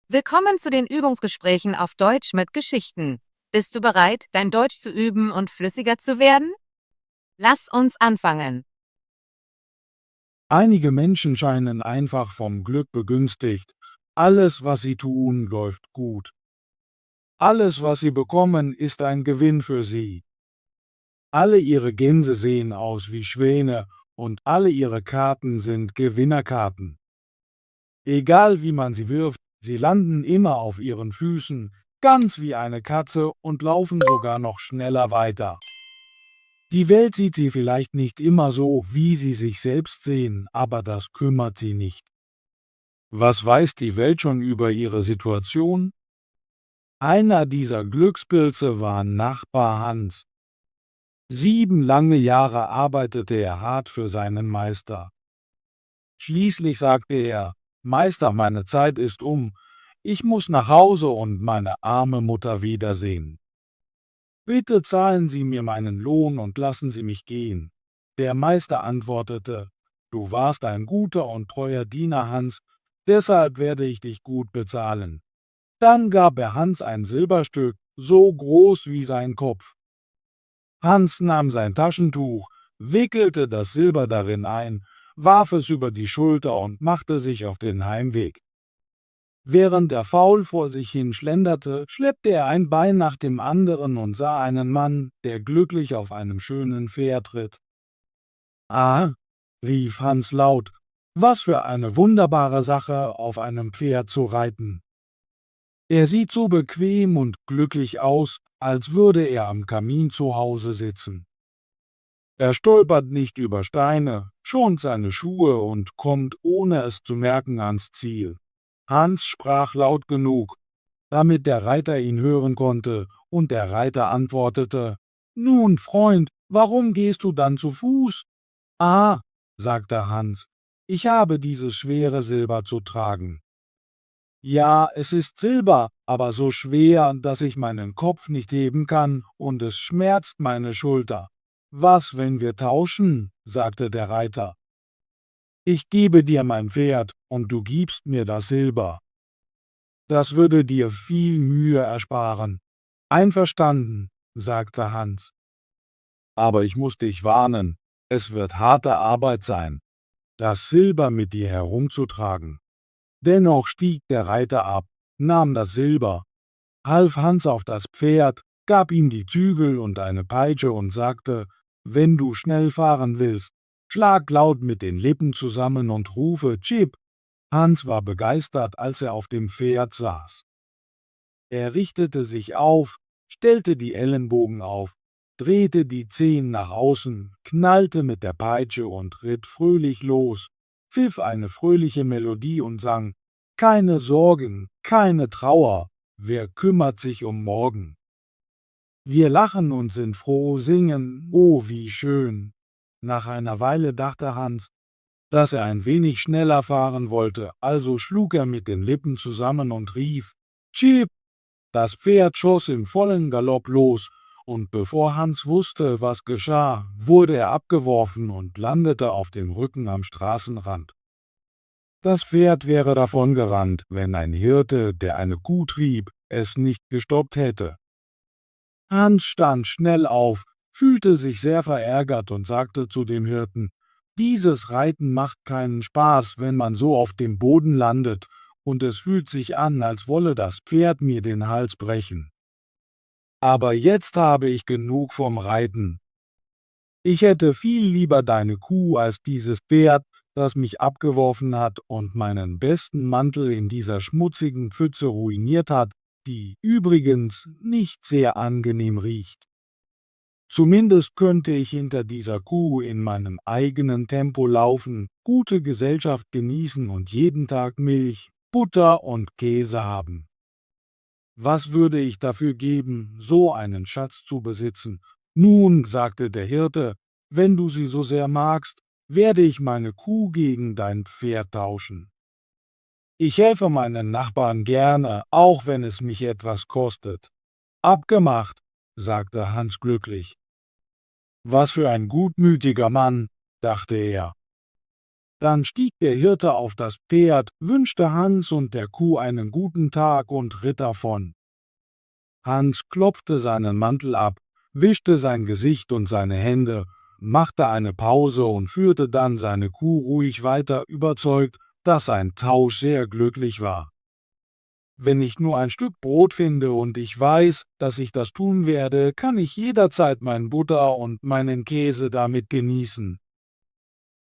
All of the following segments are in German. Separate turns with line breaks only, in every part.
Willkommen zu den Übungsgesprächen auf Deutsch mit Geschichten. Bist du bereit, dein Deutsch zu üben und flüssiger zu werden? Lass uns anfangen.
Einige Menschen scheinen einfach vom Glück begünstigt. Alles, was sie tun, läuft gut. Alles, was sie bekommen, ist ein Gewinn für sie. Alle ihre Gänse sehen aus wie Schwäne und alle ihre Karten sind Gewinnerkarten. Egal wie man sie wirft, sie landen immer auf ihren Füßen, ganz wie eine Katze und laufen sogar noch schneller weiter. Die Welt sieht sie vielleicht nicht immer so, wie sie sich selbst sehen, aber das kümmert sie nicht. Was weiß die Welt schon über ihre Situation? Einer dieser Glückspilze war Nachbar Hans. 7 lange Jahre arbeitete er hart für seinen Meister. Schließlich sagte er: Meister, meine Zeit ist um. Ich muss nach Hause und meine arme Mutter wiedersehen. Bitte zahlen Sie mir meinen Lohn und lassen Sie mich gehen. Der Meister antwortete: Du warst ein guter und treuer Diener, Hans, deshalb werde ich dich gut bezahlen. Dann gab er Hans ein Silberstück, so groß wie sein Kopf. Hans nahm sein Taschentuch, wickelte das Silber darin ein, warf es über die Schulter und machte sich auf den Heimweg. Während er faul vor sich hin schlenderte, schleppte er ein Bein nach dem anderen und sah einen Mann, der glücklich auf einem schönen Pferd ritt. »Ah«, rief Hans laut, »was für eine wunderbare Sache, auf einem Pferd zu reiten. Er sieht so bequem und glücklich aus, als würde er am Kamin zu Hause sitzen. Er stolpert nicht über Steine, schont seine Schuhe und kommt, ohne es zu merken, ans Ziel.« Hans sprach laut genug, damit der Reiter ihn hören konnte, und der Reiter antwortete: »Nun, Freund, warum gehst du dann zu Fuß?« »Ah«, sagte Hans, »ich habe dieses schwere Silber zu tragen.« »Ja, es ist Silber, aber so schwer, dass ich meinen Kopf nicht heben kann, und es schmerzt meine Schulter.« »Was, wenn wir tauschen?«, sagte der Reiter. »Ich gebe dir mein Pferd, und du gibst mir das Silber. Das würde dir viel Mühe ersparen.« »Einverstanden«, sagte Hans. »Aber ich muss dich warnen, es wird harte Arbeit sein, das Silber mit dir herumzutragen.« Dennoch stieg der Reiter ab, nahm das Silber, half Hans auf das Pferd, gab ihm die Zügel und eine Peitsche und sagte: »Wenn du schnell fahren willst, schlag laut mit den Lippen zusammen und rufe Chip.« Hans war begeistert, als er auf dem Pferd saß. Er richtete sich auf, stellte die Ellenbogen auf, drehte die Zehen nach außen, knallte mit der Peitsche und ritt fröhlich los, pfiff eine fröhliche Melodie und sang: »Keine Sorgen, keine Trauer, wer kümmert sich um morgen? Wir lachen und sind froh, singen, oh wie schön.« Nach einer Weile dachte Hans, dass er ein wenig schneller fahren wollte, also schlug er mit den Lippen zusammen und rief: »Chip!« Das Pferd schoss im vollen Galopp los, und bevor Hans wusste, was geschah, wurde er abgeworfen und landete auf dem Rücken am Straßenrand. Das Pferd wäre davongerannt, wenn ein Hirte, der eine Kuh trieb, es nicht gestoppt hätte. Hans stand schnell auf, fühlte sich sehr verärgert und sagte zu dem Hirten: »Dieses Reiten macht keinen Spaß, wenn man so auf dem Boden landet, und es fühlt sich an, als wolle das Pferd mir den Hals brechen. Aber jetzt habe ich genug vom Reiten. Ich hätte viel lieber deine Kuh als dieses Pferd, das mich abgeworfen hat und meinen besten Mantel in dieser schmutzigen Pfütze ruiniert hat, die übrigens nicht sehr angenehm riecht. Zumindest könnte ich hinter dieser Kuh in meinem eigenen Tempo laufen, gute Gesellschaft genießen und jeden Tag Milch, Butter und Käse haben. Was würde ich dafür geben, so einen Schatz zu besitzen? Nun«, sagte der Hirte, »wenn du sie so sehr magst, werde ich meine Kuh gegen dein Pferd tauschen. Ich helfe meinen Nachbarn gerne, auch wenn es mich etwas kostet.« »Abgemacht«, sagte Hans glücklich. »Was für ein gutmütiger Mann«, dachte er. Dann stieg der Hirte auf das Pferd, wünschte Hans und der Kuh einen guten Tag und ritt davon. Hans klopfte seinen Mantel ab, wischte sein Gesicht und seine Hände, machte eine Pause und führte dann seine Kuh ruhig weiter, überzeugt, dass sein Tausch sehr glücklich war. Wenn ich nur ein Stück Brot finde und ich weiß, dass ich das tun werde, kann ich jederzeit mein Butter und meinen Käse damit genießen.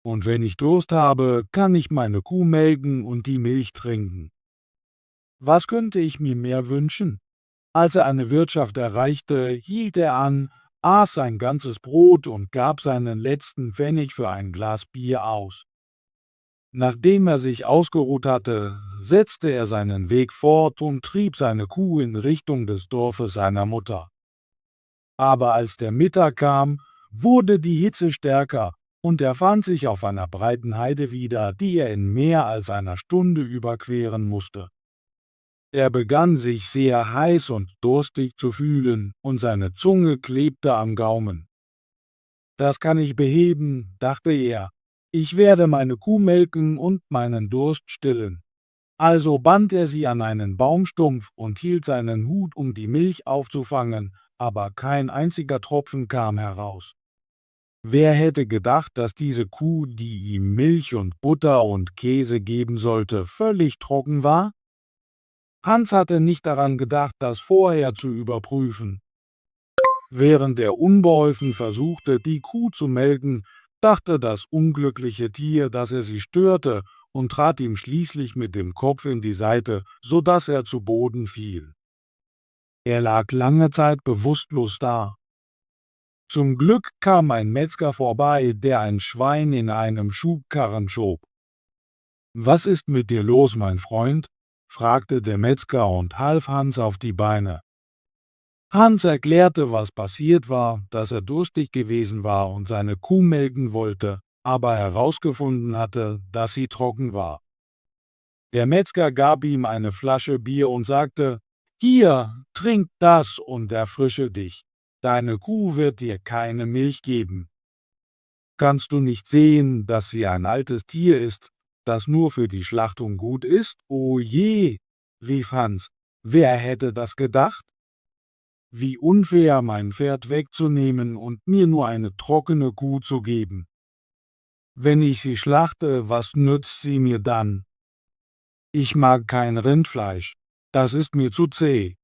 Und wenn ich Durst habe, kann ich meine Kuh melken und die Milch trinken. Was könnte ich mir mehr wünschen? Als er eine Wirtschaft erreichte, hielt er an, aß sein ganzes Brot und gab seinen letzten Pfennig für ein Glas Bier aus. Nachdem er sich ausgeruht hatte, setzte er seinen Weg fort und trieb seine Kuh in Richtung des Dorfes seiner Mutter. Aber als der Mittag kam, wurde die Hitze stärker, und er fand sich auf einer breiten Heide wieder, die er in mehr als einer Stunde überqueren musste. Er begann sich sehr heiß und durstig zu fühlen, und seine Zunge klebte am Gaumen. Das kann ich beheben, dachte er. Ich werde meine Kuh melken und meinen Durst stillen. Also band er sie an einen Baumstumpf und hielt seinen Hut, um die Milch aufzufangen, aber kein einziger Tropfen kam heraus. Wer hätte gedacht, dass diese Kuh, die ihm Milch und Butter und Käse geben sollte, völlig trocken war? Hans hatte nicht daran gedacht, das vorher zu überprüfen. Während er unbeholfen versuchte, die Kuh zu melken, dachte das unglückliche Tier, dass er sie störte, und trat ihm schließlich mit dem Kopf in die Seite, so dass er zu Boden fiel. Er lag lange Zeit bewusstlos da. Zum Glück kam ein Metzger vorbei, der ein Schwein in einem Schubkarren schob. »Was ist mit dir los, mein Freund?« fragte der Metzger und half Hans auf die Beine. Hans erklärte, was passiert war, dass er durstig gewesen war und seine Kuh melken wollte, aber herausgefunden hatte, dass sie trocken war. Der Metzger gab ihm eine Flasche Bier und sagte: »Hier, trink das und erfrische dich. Deine Kuh wird dir keine Milch geben. Kannst du nicht sehen, dass sie ein altes Tier ist, das nur für die Schlachtung gut ist?« »O je«, rief Hans, »wer hätte das gedacht? Wie unfair, mein Pferd wegzunehmen und mir nur eine trockene Kuh zu geben. Wenn ich sie schlachte, was nützt sie mir dann? Ich mag kein Rindfleisch, das ist mir zu zäh.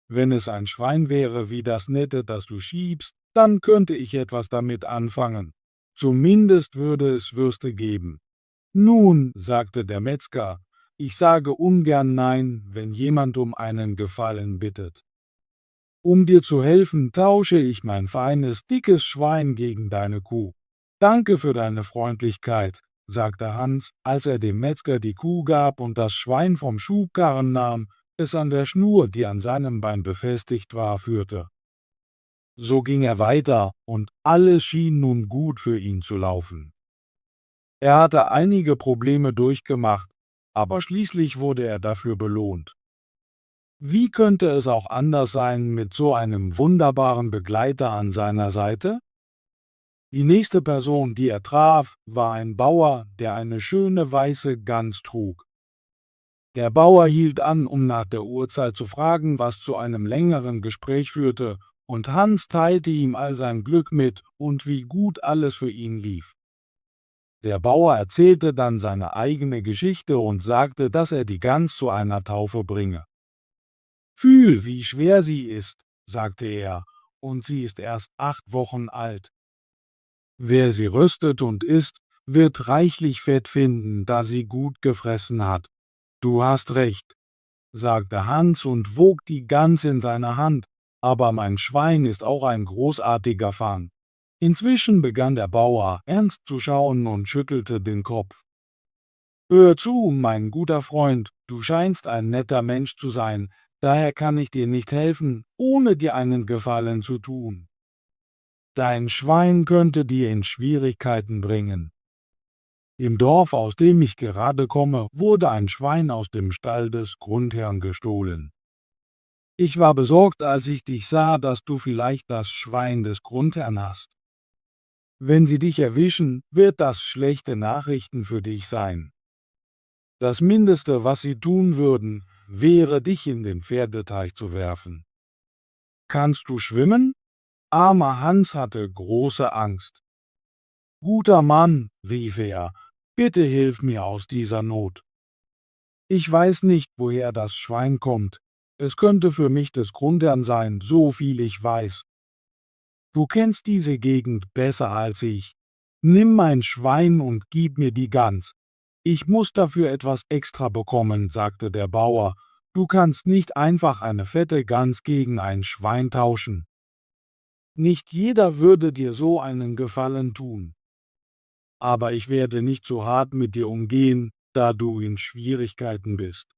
Wenn es ein Schwein wäre wie das nette, das du schiebst, dann könnte ich etwas damit anfangen. Zumindest würde es Würste geben.« »Nun«, sagte der Metzger, »ich sage ungern Nein, wenn jemand um einen Gefallen bittet. Um dir zu helfen, tausche ich mein feines, dickes Schwein gegen deine Kuh. Danke für deine Freundlichkeit«, sagte Hans, als er dem Metzger die Kuh gab und das Schwein vom Schubkarren nahm, es an der Schnur, die an seinem Bein befestigt war, führte. So ging er weiter, und alles schien nun gut für ihn zu laufen. Er hatte einige Probleme durchgemacht, aber schließlich wurde er dafür belohnt. Wie könnte es auch anders sein mit so einem wunderbaren Begleiter an seiner Seite? Die nächste Person, die er traf, war ein Bauer, der eine schöne weiße Gans trug. Der Bauer hielt an, um nach der Uhrzeit zu fragen, was zu einem längeren Gespräch führte, und Hans teilte ihm all sein Glück mit und wie gut alles für ihn lief. Der Bauer erzählte dann seine eigene Geschichte und sagte, dass er die Gans zu einer Taufe bringe. »Fühl, wie schwer sie ist«, sagte er, »und sie ist erst 8 Wochen alt. Wer sie röstet und isst, wird reichlich Fett finden, da sie gut gefressen hat. Du hast recht«, sagte Hans und wog die Gans in seiner Hand, »aber mein Schwein ist auch ein großartiger Fang.« Inzwischen begann der Bauer ernst zu schauen und schüttelte den Kopf. »Hör zu, mein guter Freund, du scheinst ein netter Mensch zu sein, daher kann ich dir nicht helfen, ohne dir einen Gefallen zu tun. Dein Schwein könnte dir in Schwierigkeiten bringen. Im Dorf, aus dem ich gerade komme, wurde ein Schwein aus dem Stall des Grundherrn gestohlen. Ich war besorgt, als ich dich sah, dass du vielleicht das Schwein des Grundherrn hast. Wenn sie dich erwischen, wird das schlechte Nachrichten für dich sein. Das Mindeste, was sie tun würden, wäre, dich in den Pferdeteich zu werfen. Kannst du schwimmen? Armer Hans hatte große Angst. Guter Mann, rief er, bitte hilf mir aus dieser Not. Ich weiß nicht, woher das Schwein kommt. Es könnte für mich des Grundherrn sein, so viel ich weiß. Du kennst diese Gegend besser als ich. Nimm mein Schwein und gib mir die Gans. Ich muss dafür etwas extra bekommen, sagte der Bauer. Du kannst nicht einfach eine fette Gans gegen ein Schwein tauschen. Nicht jeder würde dir so einen Gefallen tun. Aber ich werde nicht so hart mit dir umgehen, da du in Schwierigkeiten bist.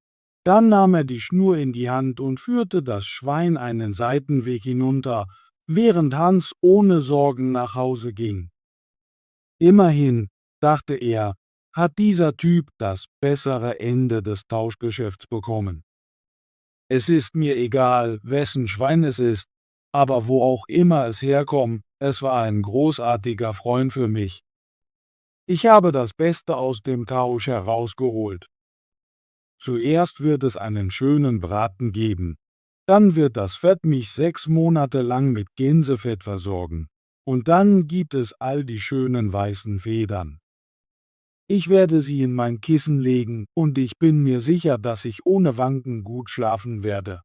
Dann nahm er die Schnur in die Hand und führte das Schwein einen Seitenweg hinunter, während Hans ohne Sorgen nach Hause ging. Immerhin, dachte er, hat dieser Typ das bessere Ende des Tauschgeschäfts bekommen. Es ist mir egal, wessen Schwein es ist, aber wo auch immer es herkommt, es war ein großartiger Freund für mich. Ich habe das Beste aus dem Tausch herausgeholt. Zuerst wird es einen schönen Braten geben. Dann wird das Fett mich 6 Monate lang mit Gänsefett versorgen. Und dann gibt es all die schönen weißen Federn. Ich werde sie in mein Kissen legen und ich bin mir sicher, dass ich ohne Wanken gut schlafen werde.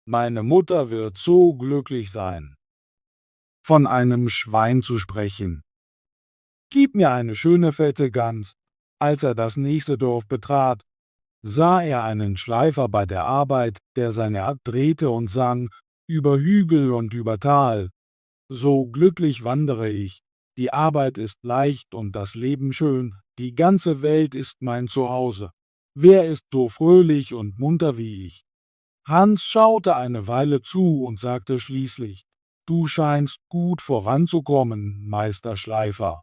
Meine Mutter wird so glücklich sein. Von einem Schwein zu sprechen. Gib mir eine schöne fette Gans. Als er das nächste Dorf betrat, sah er einen Schleifer bei der Arbeit, der seine Rad drehte und sang, über Hügel und über Tal. So glücklich wandere ich, die Arbeit ist leicht und das Leben schön, die ganze Welt ist mein Zuhause. Wer ist so fröhlich und munter wie ich? Hans schaute eine Weile zu und sagte schließlich, du scheinst gut voranzukommen, Meister Schleifer.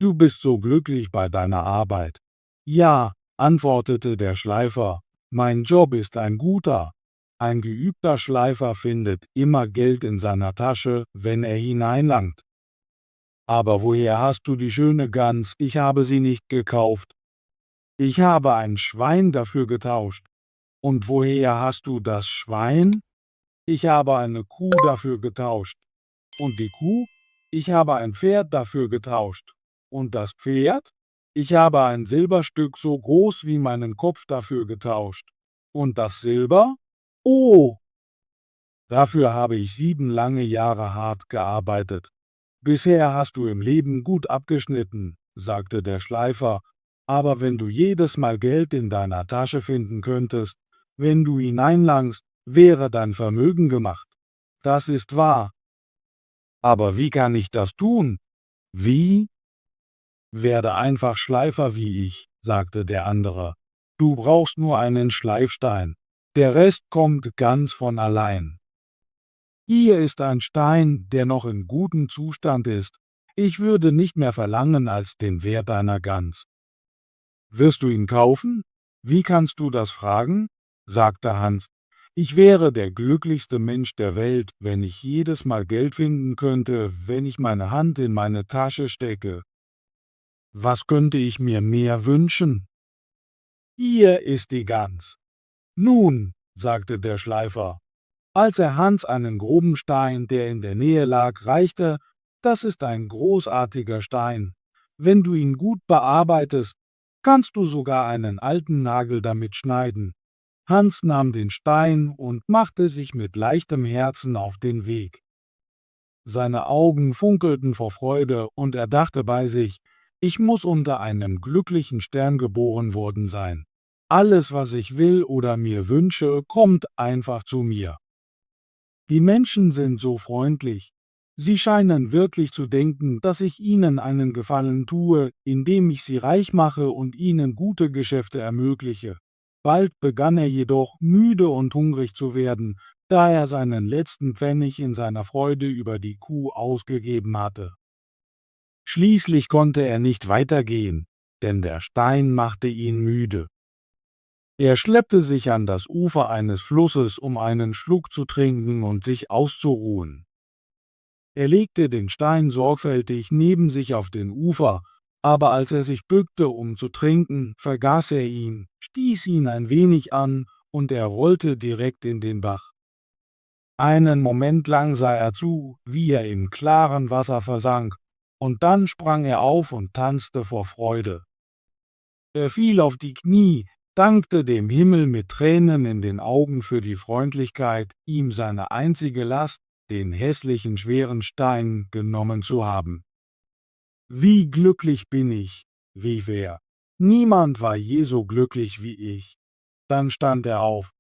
Du bist so glücklich bei deiner Arbeit. Ja, antwortete der Schleifer, mein Job ist ein guter. Ein geübter Schleifer findet immer Geld in seiner Tasche, wenn er hineinlangt. Aber woher hast du die schöne Gans? Ich habe sie nicht gekauft. Ich habe ein Schwein dafür getauscht. Und woher hast du das Schwein? Ich habe eine Kuh dafür getauscht. Und die Kuh? Ich habe ein Pferd dafür getauscht. Und das Pferd? Ich habe ein Silberstück so groß wie meinen Kopf dafür getauscht. Und das Silber? Oh! Dafür habe ich 7 lange Jahre hart gearbeitet. Bisher hast du im Leben gut abgeschnitten, sagte der Schleifer, aber wenn du jedes Mal Geld in deiner Tasche finden könntest, wenn du hineinlangst, wäre dein Vermögen gemacht. Das ist wahr. Aber wie kann ich das tun? Wie? Werde einfach Schleifer wie ich, sagte der andere. Du brauchst nur einen Schleifstein. Der Rest kommt ganz von allein. Hier ist ein Stein, der noch in gutem Zustand ist. Ich würde nicht mehr verlangen als den Wert einer Gans. Wirst du ihn kaufen? Wie kannst du das fragen? Sagte Hans. Ich wäre der glücklichste Mensch der Welt, wenn ich jedes Mal Geld finden könnte, wenn ich meine Hand in meine Tasche stecke. Was könnte ich mir mehr wünschen? Hier ist die Gans. Nun, sagte der Schleifer, als er Hans einen groben Stein, der in der Nähe lag, reichte, das ist ein großartiger Stein. Wenn du ihn gut bearbeitest, kannst du sogar einen alten Nagel damit schneiden. Hans nahm den Stein und machte sich mit leichtem Herzen auf den Weg. Seine Augen funkelten vor Freude und er dachte bei sich, ich muss unter einem glücklichen Stern geboren worden sein. Alles, was ich will oder mir wünsche, kommt einfach zu mir. Die Menschen sind so freundlich. Sie scheinen wirklich zu denken, dass ich ihnen einen Gefallen tue, indem ich sie reich mache und ihnen gute Geschäfte ermögliche. Bald begann er jedoch, müde und hungrig zu werden, da er seinen letzten Pfennig in seiner Freude über die Kuh ausgegeben hatte. Schließlich konnte er nicht weitergehen, denn der Stein machte ihn müde. Er schleppte sich an das Ufer eines Flusses, um einen Schluck zu trinken und sich auszuruhen. Er legte den Stein sorgfältig neben sich auf den Ufer, aber als er sich bückte, um zu trinken, vergaß er ihn, stieß ihn ein wenig an, und er rollte direkt in den Bach. Einen Moment lang sah er zu, wie er im klaren Wasser versank, und dann sprang er auf und tanzte vor Freude. Er fiel auf die Knie, dankte dem Himmel mit Tränen in den Augen für die Freundlichkeit, ihm seine einzige Last, den hässlichen schweren Stein, genommen zu haben. »Wie glücklich bin ich«, rief er. »Niemand war je so glücklich wie ich.« Dann stand er auf,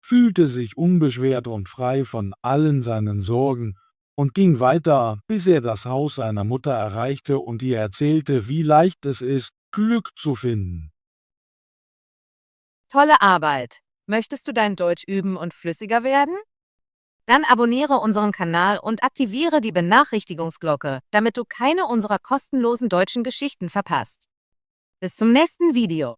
fühlte sich unbeschwert und frei von allen seinen Sorgen und ging weiter, bis er das Haus seiner Mutter erreichte und ihr erzählte, wie leicht es ist, Glück zu finden.
Tolle Arbeit! Möchtest du dein Deutsch üben und flüssiger werden? Dann abonniere unseren Kanal und aktiviere die Benachrichtigungsglocke, damit du keine unserer kostenlosen deutschen Geschichten verpasst. Bis zum nächsten Video.